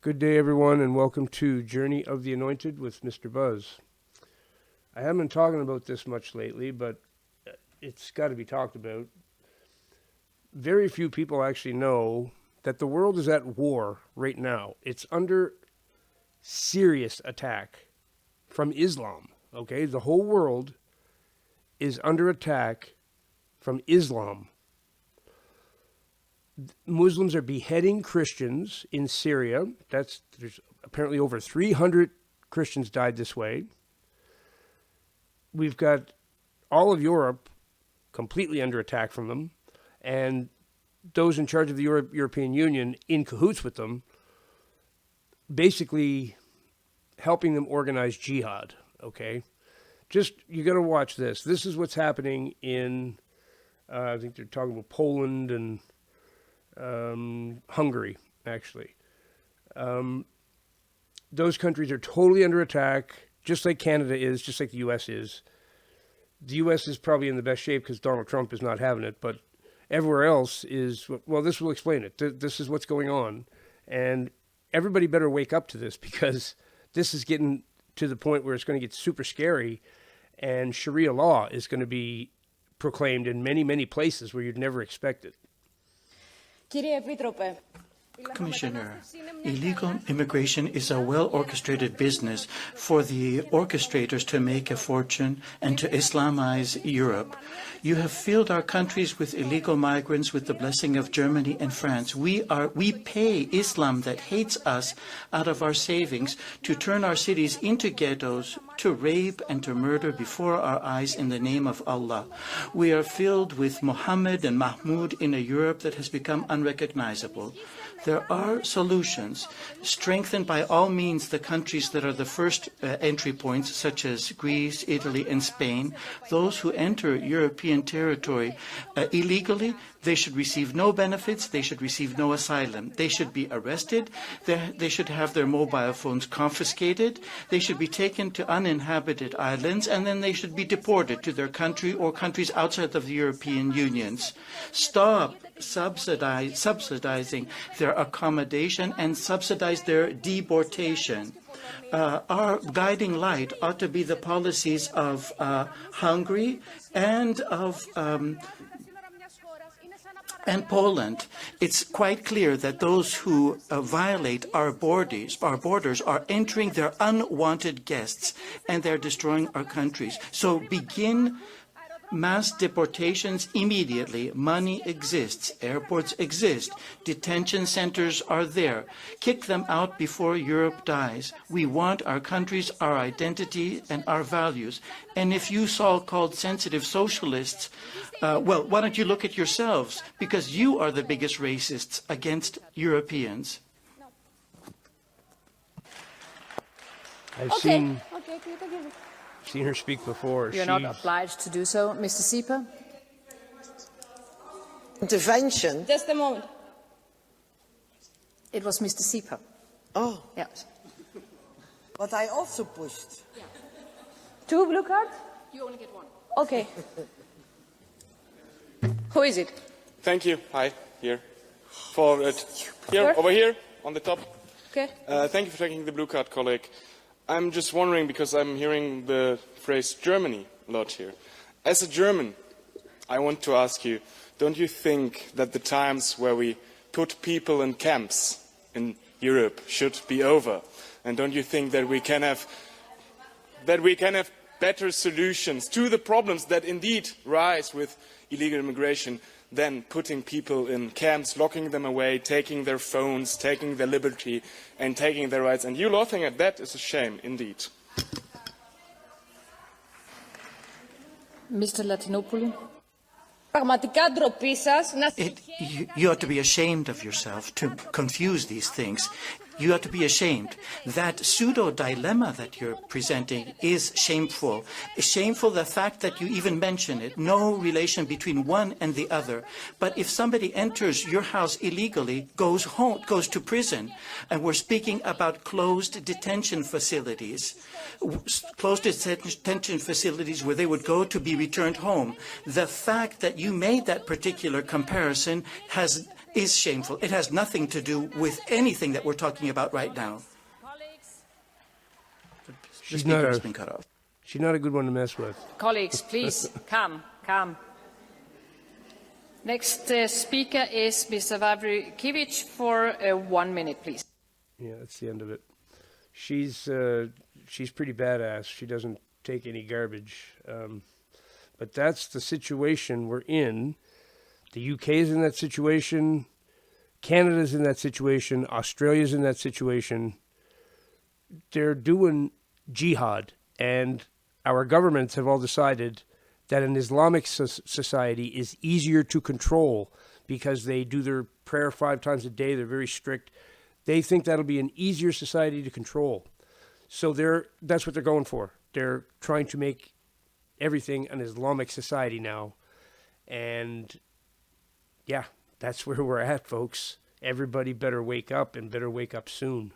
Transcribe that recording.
Good day, everyone, and welcome to Journey of the Anointed with Mr. Buzz. I haven't been talking about this much lately, but it's got to be talked about. Very few people actually know that the world is at war right now. It's under serious attack from Islam, okay? The whole world is under attack from Islam. Muslims are beheading Christians in Syria. There's apparently over 300 Christians died this way. We've got all of Europe completely under attack from them, and those in charge of the European Union in cahoots with them, basically helping them organize jihad, okay? You got to watch this. This is what's happening in, I think they're talking about Poland and Hungary, actually. Those countries are totally under attack, just like Canada is, just like the U.S. is. The U.S. is probably in the best shape because Donald Trump is not having it, but everywhere else is, well, this will explain it. This is what's going on. And everybody better wake up to this, because this is getting to the point where it's going to get super scary, and Sharia law is going to be proclaimed in many, many places where you'd never expect it. Commissioner, illegal immigration is a well-orchestrated business for the orchestrators to make a fortune and to Islamize Europe. You have filled our countries with illegal migrants with the blessing of Germany and France. We pay Islam that hates us out of our savings to turn our cities into ghettos, to rape and to murder before our eyes in the name of Allah. We are filled with Mohammed and Mahmoud in a Europe that has become unrecognizable. There are solutions. Strengthen by all means the countries that are the first entry points, such as Greece, Italy, and Spain. Those who enter European territory illegally, they should receive no benefits, they should receive no asylum. They should be arrested, they should have their mobile phones confiscated, they should be taken to uninhabited islands, and then they should be deported to their country or countries outside of the European Union. Stop subsidizing their accommodation and subsidize their deportation. Our guiding light ought to be the policies of Hungary and of and Poland. It's quite clear that those who violate our borders are entering their unwanted guests, and they're destroying our countries. So begin mass deportations immediately. Money exists. Airports exist. Detention centers are there. Kick them out before Europe dies. We want our countries, our identity, and our values. And if you so-called sensitive socialists, well, why don't you look at yourselves? Because you are the biggest racists against Europeans. I've seen her speak before. You're not obliged to do so. Mr. Sieper? Intervention? Just a moment. It was Mr. Sieper. Oh. Yes. But I also pushed. Yeah. 2 blue cards? You only get 1. Okay. Who is it? Thank you. Hi, here. For it. Here, over here, on the top. Okay. Thank you for taking the blue card, colleague. I'm just wondering, because I'm hearing the phrase Germany a lot here. As a German, I want to ask you, don't you think that the times where we put people in camps in Europe should be over? And don't you think that we can have better solutions to the problems that indeed rise with illegal immigration than putting people in camps, locking them away, taking their phones, taking their liberty, and taking their rights? And you laughing at that is a shame, indeed. Mr. Latinopoulou? You ought to be ashamed of yourself to confuse these things. You ought to be ashamed. That pseudo-dilemma that you're presenting is shameful. It's shameful, the fact that you even mention it. No relation between one and the other. But if somebody enters your house illegally, goes home, goes to prison, and we're speaking about closed detention facilities, where they would go to be returned home. The fact that you made that particular comparison is shameful. It has nothing to do with anything that we're talking about right now. The speaker has been cut off. She's not a good one to mess with. Colleagues, please, calm. Next speaker is Mr. Wawrzykiewicz for 1 minute, please. Yeah, that's the end of it. She's pretty badass. She doesn't take any garbage. But that's the situation we're in. The UK is in that situation. Canada's in that situation. Australia's in that situation. They're doing jihad. And our governments have all decided that an Islamic society is easier to control because they do their prayer 5 times a day. They're very strict. They think that'll be an easier society to control. So that's what they're going for. They're trying to make everything an Islamic society now. And yeah, that's where we're at, folks. Everybody better wake up and better wake up soon.